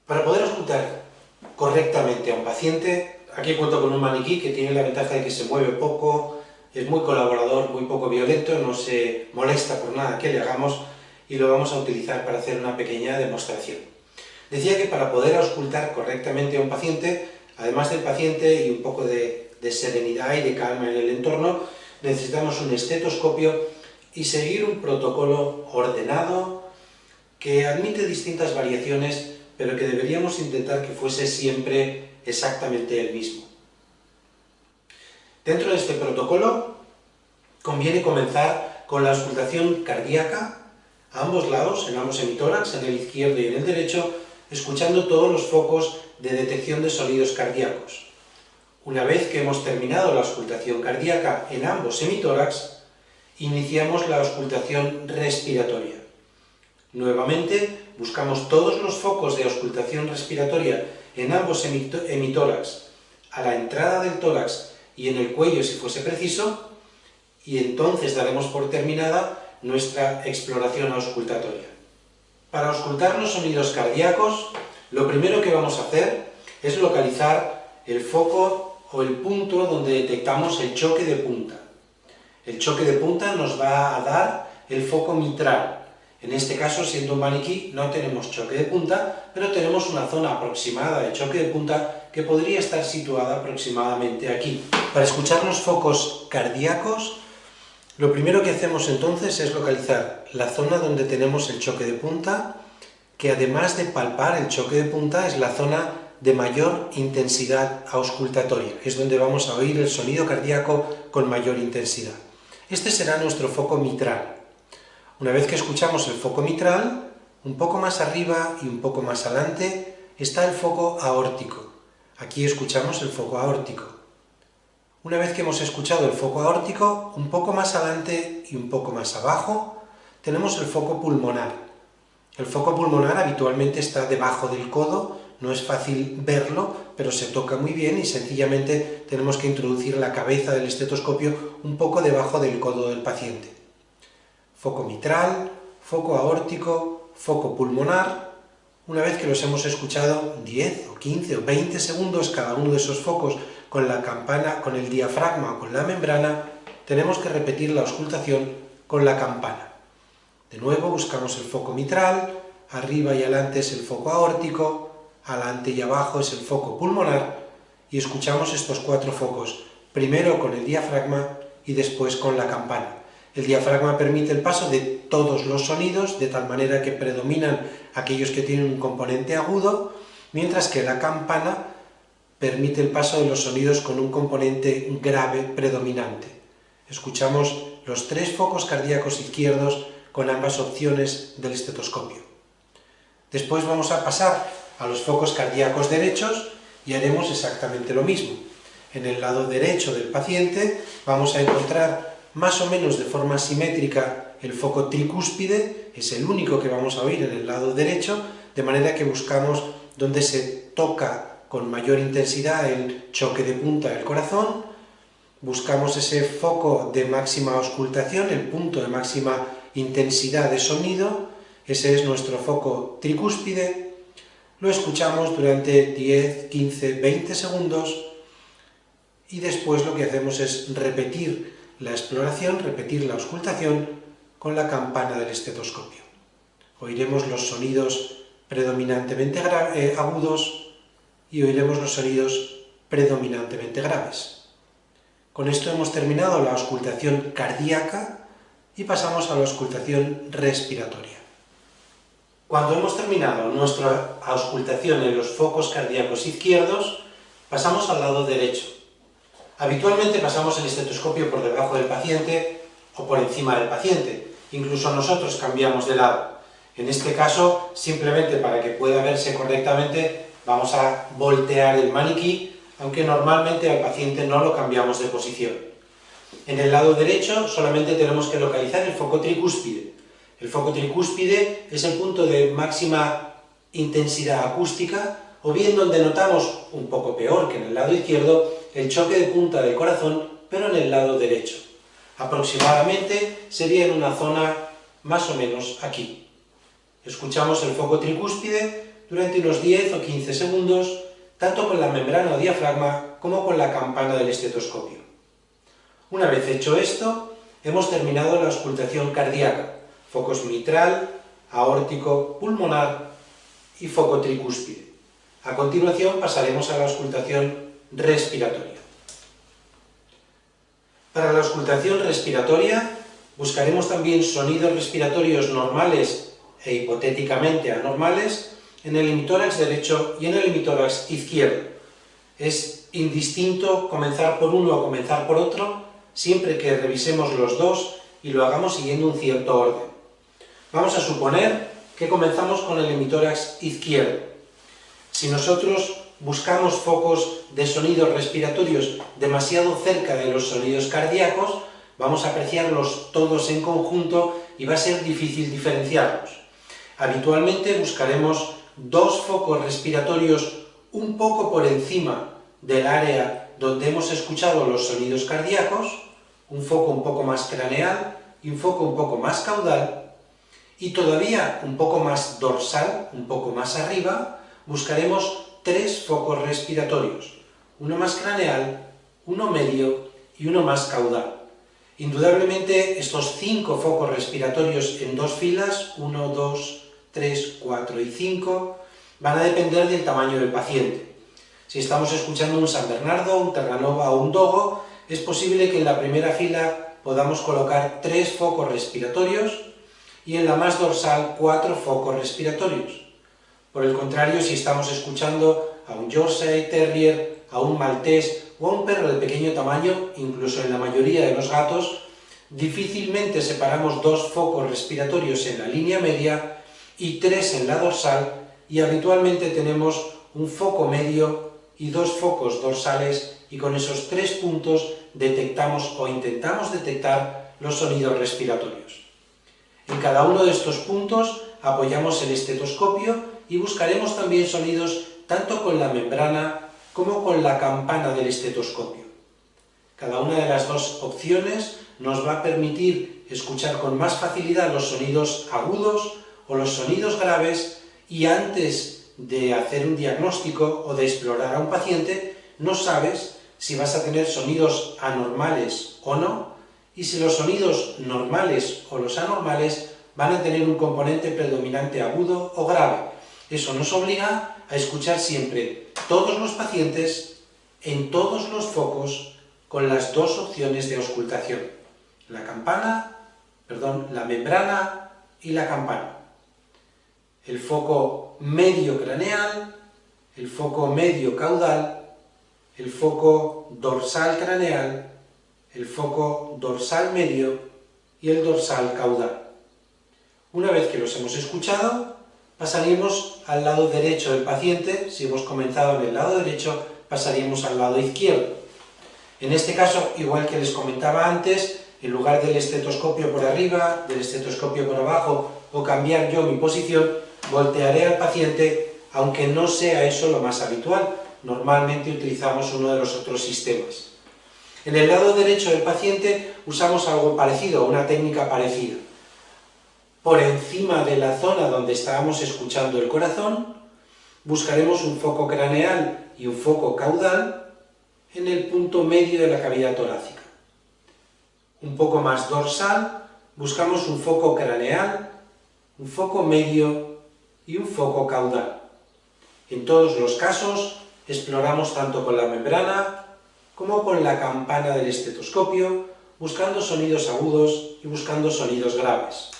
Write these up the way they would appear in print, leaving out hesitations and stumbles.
Para poder auscultar correctamente a un paciente, aquí cuento con un maniquí que tiene la ventaja de que se mueve poco, es muy colaborador, muy poco violento, no se molesta por nada que le hagamos y lo vamos a utilizar para hacer una pequeña demostración. Decía que para poder auscultar correctamente a un paciente, además del paciente y un poco de serenidad y de calma en el entorno, necesitamos un estetoscopio y seguir un protocolo ordenado que admite distintas variaciones, pero que deberíamos intentar que fuese siempre exactamente el mismo. Dentro de este protocolo conviene comenzar con la auscultación cardíaca a ambos lados, en ambos hemitórax, en el izquierdo y en el derecho, escuchando todos los focos de detección de sonidos cardíacos. Una vez que hemos terminado la auscultación cardíaca en ambos hemitórax, iniciamos la auscultación respiratoria. Nuevamente, buscamos todos los focos de auscultación respiratoria en ambos hemitórax, a la entrada del tórax y en el cuello si fuese preciso, y entonces daremos por terminada nuestra exploración auscultatoria. Para auscultar los sonidos cardíacos, lo primero que vamos a hacer es localizar el foco o el punto donde detectamos el choque de punta. El choque de punta nos va a dar el foco mitral. En este caso, siendo un maniquí, no tenemos choque de punta, pero tenemos una zona aproximada de choque de punta que podría estar situada aproximadamente aquí. Para escuchar los focos cardíacos, lo primero que hacemos entonces es localizar la zona donde tenemos el choque de punta, que además de palpar el choque de punta es la zona de mayor intensidad auscultatoria, es donde vamos a oír el sonido cardíaco con mayor intensidad. Este será nuestro foco mitral. Una vez que escuchamos el foco mitral, un poco más arriba y un poco más adelante está el foco aórtico. Aquí escuchamos el foco aórtico. Una vez que hemos escuchado el foco aórtico, un poco más adelante y un poco más abajo, tenemos el foco pulmonar. El foco pulmonar habitualmente está debajo del codo, no es fácil verlo, pero se toca muy bien y sencillamente tenemos que introducir la cabeza del estetoscopio un poco debajo del codo del paciente. Foco mitral, foco aórtico, foco pulmonar. Una vez que los hemos escuchado 10 o 15 o 20 segundos cada uno de esos focos con la campana, con el diafragma o con la membrana, tenemos que repetir la auscultación con la campana. De nuevo buscamos el foco mitral, arriba y adelante es el foco aórtico, adelante y abajo es el foco pulmonar y escuchamos estos 4 focos, primero con el diafragma y después con la campana. El diafragma permite el paso de todos los sonidos, de tal manera que predominan aquellos que tienen un componente agudo, mientras que la campana permite el paso de los sonidos con un componente grave predominante. Escuchamos los 3 focos cardíacos izquierdos con ambas opciones del estetoscopio. Después vamos a pasar a los focos cardíacos derechos y haremos exactamente lo mismo. En el lado derecho del paciente vamos a encontrar más o menos de forma simétrica el foco tricúspide, es el único que vamos a oír en el lado derecho, de manera que buscamos donde se toca con mayor intensidad el choque de punta del corazón, buscamos ese foco de máxima auscultación, el punto de máxima intensidad de sonido, ese es nuestro foco tricúspide, lo escuchamos durante 10, 15, 20 segundos y después lo que hacemos es repetir la exploración, repetir la auscultación con la campana del estetoscopio. Oiremos los sonidos predominantemente agudos y oiremos los sonidos predominantemente graves. Con esto hemos terminado la auscultación cardíaca y pasamos a la auscultación respiratoria. Cuando hemos terminado nuestra auscultación en los focos cardíacos izquierdos, pasamos al lado derecho. Habitualmente pasamos el estetoscopio por debajo del paciente o por encima del paciente. Incluso nosotros cambiamos de lado. En este caso, simplemente para que pueda verse correctamente, vamos a voltear el maniquí, aunque normalmente al paciente no lo cambiamos de posición. En el lado derecho solamente tenemos que localizar el foco tricúspide. El foco tricúspide es el punto de máxima intensidad acústica, o bien donde notamos, un poco peor que en el lado izquierdo, el choque de punta del corazón, pero en el lado derecho. Aproximadamente sería en una zona más o menos aquí. Escuchamos el foco tricúspide durante unos 10 o 15 segundos, tanto con la membrana o diafragma como con la campana del estetoscopio. Una vez hecho esto, hemos terminado la auscultación cardíaca, focos mitral, aórtico, pulmonar y foco tricúspide. A continuación pasaremos a la auscultación respiratoria. Para la auscultación respiratoria buscaremos también sonidos respiratorios normales e hipotéticamente anormales en el hemitórax derecho y en el hemitórax izquierdo. Es indistinto comenzar por uno o comenzar por otro, siempre que revisemos los dos y lo hagamos siguiendo un cierto orden. Vamos a suponer que comenzamos con el hemitórax izquierdo. Si nosotros buscamos focos de sonidos respiratorios demasiado cerca de los sonidos cardíacos, vamos a apreciarlos todos en conjunto y va a ser difícil diferenciarlos. Habitualmente buscaremos dos focos respiratorios un poco por encima del área donde hemos escuchado los sonidos cardíacos, un foco un poco más craneal y un foco un poco más caudal, y todavía un poco más dorsal, un poco más arriba, buscaremos tres focos respiratorios, uno más craneal, uno medio y uno más caudal. Indudablemente estos 5 focos respiratorios en dos filas, 1, 2, 3, 4 y 5, van a depender del tamaño del paciente. Si estamos escuchando un San Bernardo, un Terranova o un Dogo, es posible que en la primera fila podamos colocar 3 focos respiratorios y en la más dorsal 4 focos respiratorios. Por el contrario, si estamos escuchando a un Yorkshire Terrier, a un Maltés o a un perro de pequeño tamaño, incluso en la mayoría de los gatos, difícilmente separamos 2 focos respiratorios en la línea media y 3 en la dorsal, y habitualmente tenemos un foco medio y 2 focos dorsales, y con esos 3 puntos detectamos o intentamos detectar los sonidos respiratorios. En cada uno de estos puntos apoyamos el estetoscopio y buscaremos también sonidos tanto con la membrana como con la campana del estetoscopio. Cada una de las dos opciones nos va a permitir escuchar con más facilidad los sonidos agudos o los sonidos graves, y antes de hacer un diagnóstico o de explorar a un paciente, no sabes si vas a tener sonidos anormales o no, y si los sonidos normales o los anormales van a tener un componente predominante agudo o grave. Eso nos obliga a escuchar siempre todos los pacientes en todos los focos con las dos opciones de auscultación, la membrana y la campana. El foco medio craneal, el foco medio caudal, el foco dorsal craneal, el foco dorsal medio y el dorsal caudal. Una vez que los hemos escuchado, pasaríamos al lado derecho del paciente. Si hemos comenzado en el lado derecho, pasaríamos al lado izquierdo. En este caso, igual que les comentaba antes, en lugar del estetoscopio por arriba, del estetoscopio por abajo, o cambiar yo mi posición, voltearé al paciente, aunque no sea eso lo más habitual. Normalmente utilizamos uno de los otros sistemas. En el lado derecho del paciente usamos algo parecido, una técnica parecida. Por encima de la zona donde estábamos escuchando el corazón, buscaremos un foco craneal y un foco caudal en el punto medio de la cavidad torácica. Un poco más dorsal, buscamos un foco craneal, un foco medio y un foco caudal. En todos los casos, exploramos tanto con la membrana como con la campana del estetoscopio, buscando sonidos agudos y buscando sonidos graves.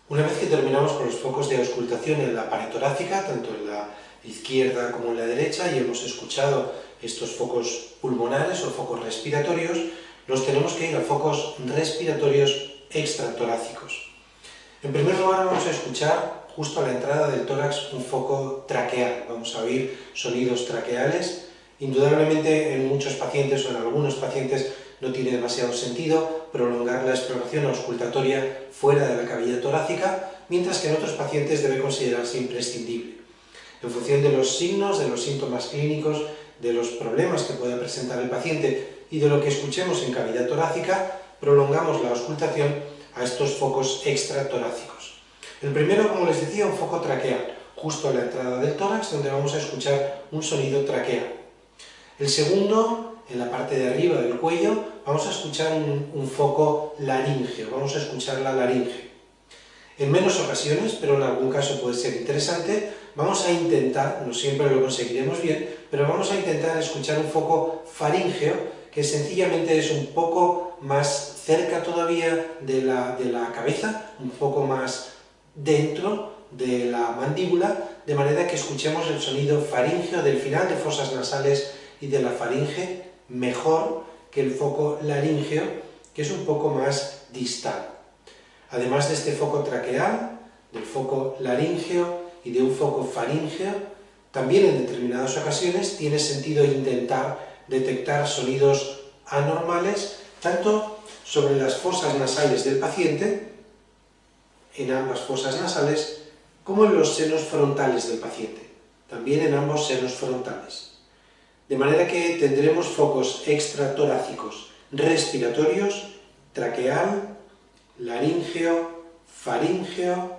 Una vez que terminamos con los focos de auscultación en la pared torácica, tanto en la izquierda como en la derecha, y hemos escuchado estos focos pulmonares o focos respiratorios, nos tenemos que ir a focos respiratorios extratorácicos. En primer lugar, vamos a escuchar justo a la entrada del tórax un foco traqueal. Vamos a oír sonidos traqueales. Indudablemente en muchos pacientes o en algunos pacientes no tiene demasiado sentido prolongar la exploración auscultatoria fuera de la cavidad torácica, mientras que en otros pacientes debe considerarse imprescindible. En función de los signos, de los síntomas clínicos, de los problemas que pueda presentar el paciente y de lo que escuchemos en cavidad torácica, prolongamos la auscultación a estos focos extratorácicos. El primero, como les decía, un foco traqueal. justo a la entrada del tórax, donde vamos a escuchar un sonido traqueal. El segundo, en la parte de arriba del cuello, vamos a escuchar un foco laríngeo, vamos a escuchar la laringe. En menos ocasiones, pero en algún caso puede ser interesante, vamos a intentar, no siempre lo conseguiremos bien, pero vamos a intentar escuchar un foco faríngeo, que sencillamente es un poco más cerca todavía de la cabeza, un poco más dentro de la mandíbula, de manera que escuchemos el sonido faríngeo del final de fosas nasales y de la faringe mejor que el foco laríngeo, que es un poco más distal. Además de este foco traqueal, del foco laríngeo y de un foco faríngeo, también en determinadas ocasiones tiene sentido intentar detectar sonidos anormales, tanto sobre las fosas nasales del paciente, en ambas fosas nasales, como en los senos frontales del paciente, también en ambos senos frontales. De manera que tendremos focos extratorácicos respiratorios, traqueal, laríngeo, faríngeo,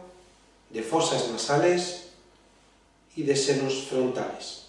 de fosas nasales y de senos frontales.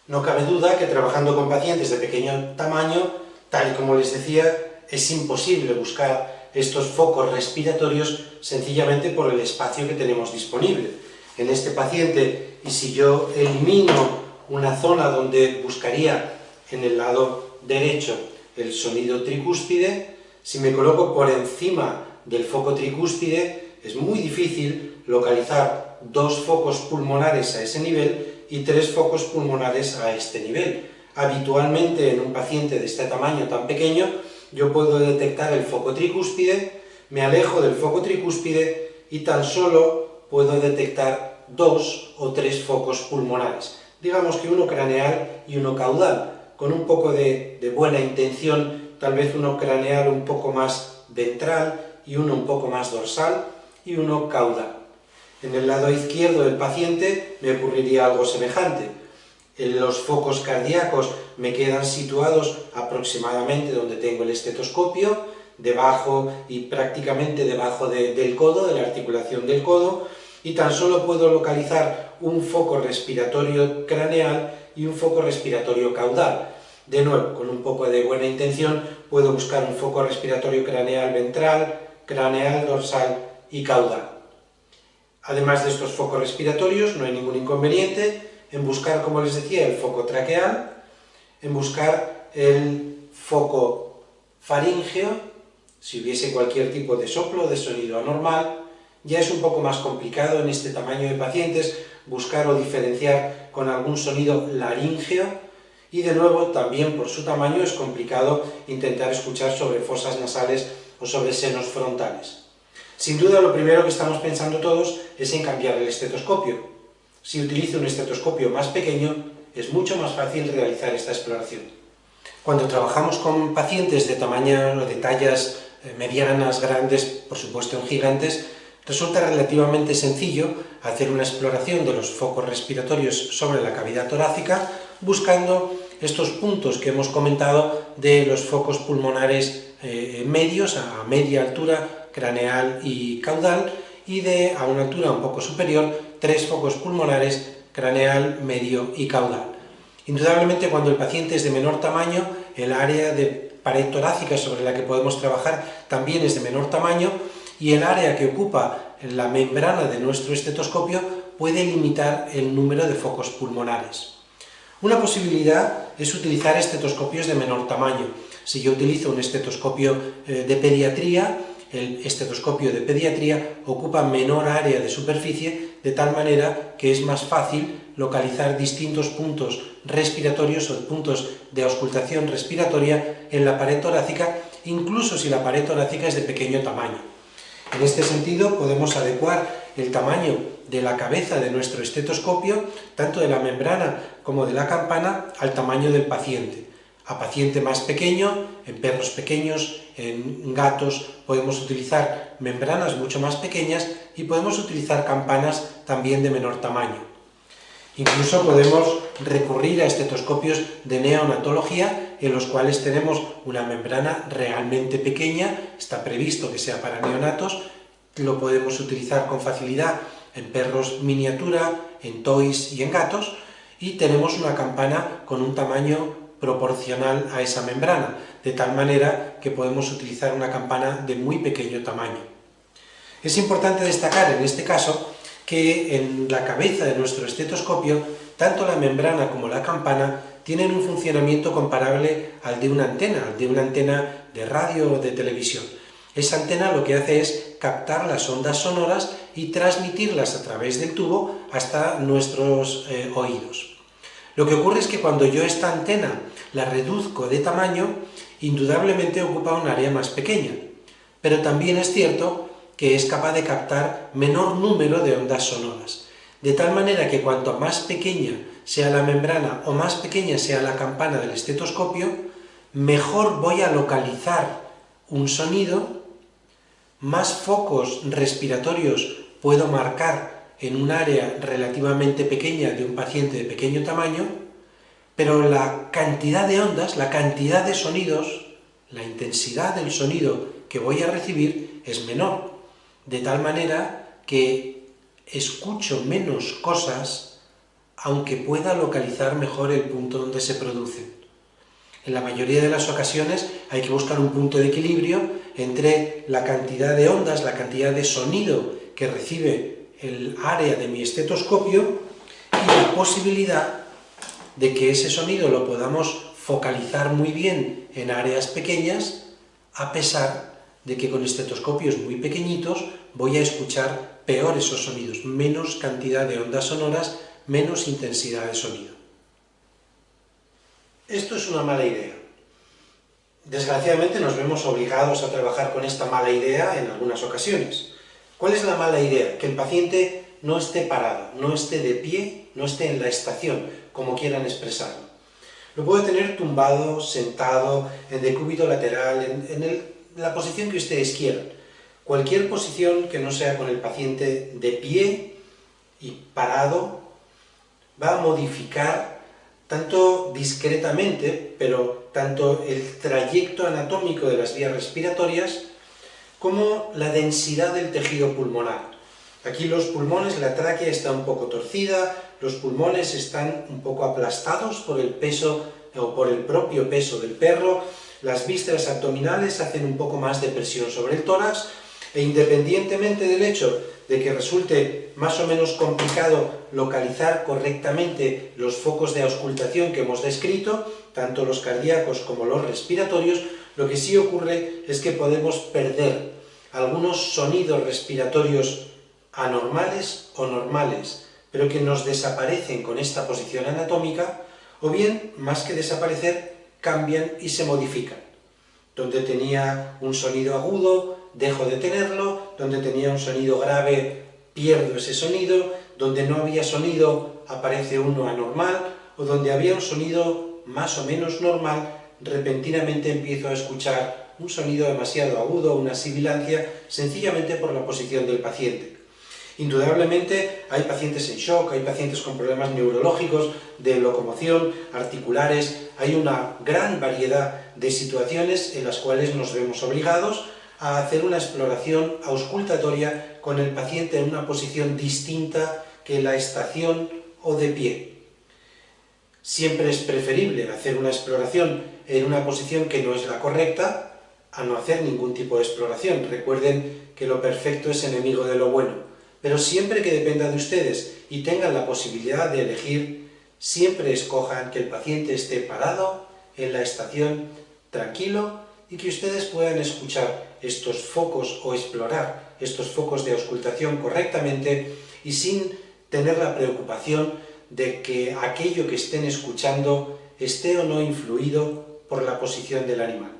No cabe duda que trabajando con pacientes de pequeño tamaño, tal y como les decía, es imposible buscar estos focos respiratorios sencillamente por el espacio que tenemos disponible. En este paciente, y si yo elimino una zona donde buscaría en el lado derecho el sonido tricúspide, si me coloco por encima del foco tricúspide, es muy difícil localizar dos focos pulmonares a ese nivel y tres focos pulmonares a este nivel. Habitualmente en un paciente de este tamaño tan pequeño, yo puedo detectar el foco tricúspide, me alejo del foco tricúspide y tan solo puedo detectar dos o tres focos pulmonares. Digamos que uno craneal y uno caudal. Con un poco de buena intención, tal vez uno craneal un poco más ventral y uno un poco más dorsal y uno caudal. En el lado izquierdo del paciente me ocurriría algo semejante. Los focos cardíacos me quedan situados aproximadamente donde tengo el estetoscopio, debajo y prácticamente debajo del codo, de la articulación del codo, y tan solo puedo localizar un foco respiratorio craneal y un foco respiratorio caudal. De nuevo, con un poco de buena intención, puedo buscar un foco respiratorio craneal ventral, craneal dorsal y caudal. Además de estos focos respiratorios, no hay ningún inconveniente en buscar, como les decía, el foco traqueal, en buscar el foco faríngeo, si hubiese cualquier tipo de soplo, de sonido anormal. Ya es un poco más complicado en este tamaño de pacientes buscar o diferenciar con algún sonido laríngeo, y de nuevo, también por su tamaño es complicado intentar escuchar sobre fosas nasales o sobre senos frontales. Sin duda, lo primero que estamos pensando todos es en cambiar el estetoscopio. Si utilizo un estetoscopio más pequeño, es mucho más fácil realizar esta exploración. Cuando trabajamos con pacientes de tamaño, de tallas medianas, grandes, por supuesto en gigantes, resulta relativamente sencillo hacer una exploración de los focos respiratorios sobre la cavidad torácica, buscando estos puntos que hemos comentado de los focos pulmonares medios, a media altura, craneal y caudal, y a una altura un poco superior, tres focos pulmonares, craneal, medio y caudal. Indudablemente, cuando el paciente es de menor tamaño, el área de pared torácica sobre la que podemos trabajar también es de menor tamaño, y el área que ocupa la membrana de nuestro estetoscopio puede limitar el número de focos pulmonares. Una posibilidad es utilizar estetoscopios de menor tamaño. Si yo utilizo un estetoscopio de pediatría, el estetoscopio de pediatría ocupa menor área de superficie, de tal manera que es más fácil localizar distintos puntos respiratorios o puntos de auscultación respiratoria en la pared torácica, incluso si la pared torácica es de pequeño tamaño. En este sentido, podemos adecuar el tamaño de la cabeza de nuestro estetoscopio, tanto de la membrana como de la campana, al tamaño del paciente. A paciente más pequeño, en perros pequeños, en gatos, podemos utilizar membranas mucho más pequeñas y podemos utilizar campanas también de menor tamaño. Incluso podemos recurrir a estetoscopios de neonatología en los cuales tenemos una membrana realmente pequeña, está previsto que sea para neonatos, lo podemos utilizar con facilidad en perros miniatura, en toys y en gatos, y tenemos una campana con un tamaño proporcional a esa membrana, de tal manera que podemos utilizar una campana de muy pequeño tamaño. Es importante destacar en este caso que en la cabeza de nuestro estetoscopio, tanto la membrana como la campana tienen un funcionamiento comparable al de una antena de radio o de televisión. Esa antena lo que hace es captar las ondas sonoras y transmitirlas a través del tubo hasta nuestros oídos. Lo que ocurre es que cuando yo esta antena la reduzco de tamaño, indudablemente ocupa un área más pequeña, pero también es cierto que es capaz de captar menor número de ondas sonoras, de tal manera que cuanto más pequeña sea la membrana o más pequeña sea la campana del estetoscopio, mejor voy a localizar un sonido, más focos respiratorios puedo marcar en un área relativamente pequeña de un paciente de pequeño tamaño, pero la cantidad de ondas, la cantidad de sonidos, la intensidad del sonido que voy a recibir es menor, de tal manera que escucho menos cosas, aunque pueda localizar mejor el punto donde se producen. En la mayoría de las ocasiones hay que buscar un punto de equilibrio entre la cantidad de ondas, la cantidad de sonido que recibe el área de mi estetoscopio y la posibilidad de que ese sonido lo podamos focalizar muy bien en áreas pequeñas, a pesar de que con estetoscopios muy pequeñitos voy a escuchar peor esos sonidos, menos cantidad de ondas sonoras, menos intensidad de sonido. Esto es una mala idea. Desgraciadamente nos vemos obligados a trabajar con esta mala idea en algunas ocasiones. ¿Cuál es la mala idea? Que el paciente no esté parado, no esté de pie, no esté en la estación, como quieran expresarlo. Lo puede tener tumbado, sentado, en decúbito lateral, en la posición que ustedes quieran. Cualquier posición que no sea con el paciente de pie y parado va a modificar tanto discretamente, pero tanto el trayecto anatómico de las vías respiratorias como la densidad del tejido pulmonar. Aquí los pulmones, la tráquea está un poco torcida, los pulmones están un poco aplastados por el peso o por el propio peso del perro, las vísceras abdominales hacen un poco más de presión sobre el tórax, e independientemente del hecho de que resulte más o menos complicado localizar correctamente los focos de auscultación que hemos descrito, tanto los cardíacos como los respiratorios, lo que sí ocurre es que podemos perder algunos sonidos respiratorios anormales o normales, pero que nos desaparecen con esta posición anatómica, o bien, más que desaparecer, cambian y se modifican. Donde tenía un sonido agudo, dejo de tenerlo, donde tenía un sonido grave, pierdo ese sonido, donde no había sonido, aparece uno anormal, o donde había un sonido más o menos normal, repentinamente empiezo a escuchar un sonido demasiado agudo, una sibilancia, sencillamente por la posición del paciente. Indudablemente hay pacientes en shock, hay pacientes con problemas neurológicos, de locomoción, articulares, hay una gran variedad de situaciones en las cuales nos vemos obligados a hacer una exploración auscultatoria con el paciente en una posición distinta que la estación o de pie. Siempre es preferible hacer una exploración en una posición que no es la correcta a no hacer ningún tipo de exploración. Recuerden que lo perfecto es enemigo de lo bueno. Pero siempre que dependa de ustedes y tengan la posibilidad de elegir, siempre escojan que el paciente esté parado en la estación, tranquilo, y que ustedes puedan escuchar estos focos o explorar estos focos de auscultación correctamente y sin tener la preocupación de que aquello que estén escuchando esté o no influido por la posición del animal.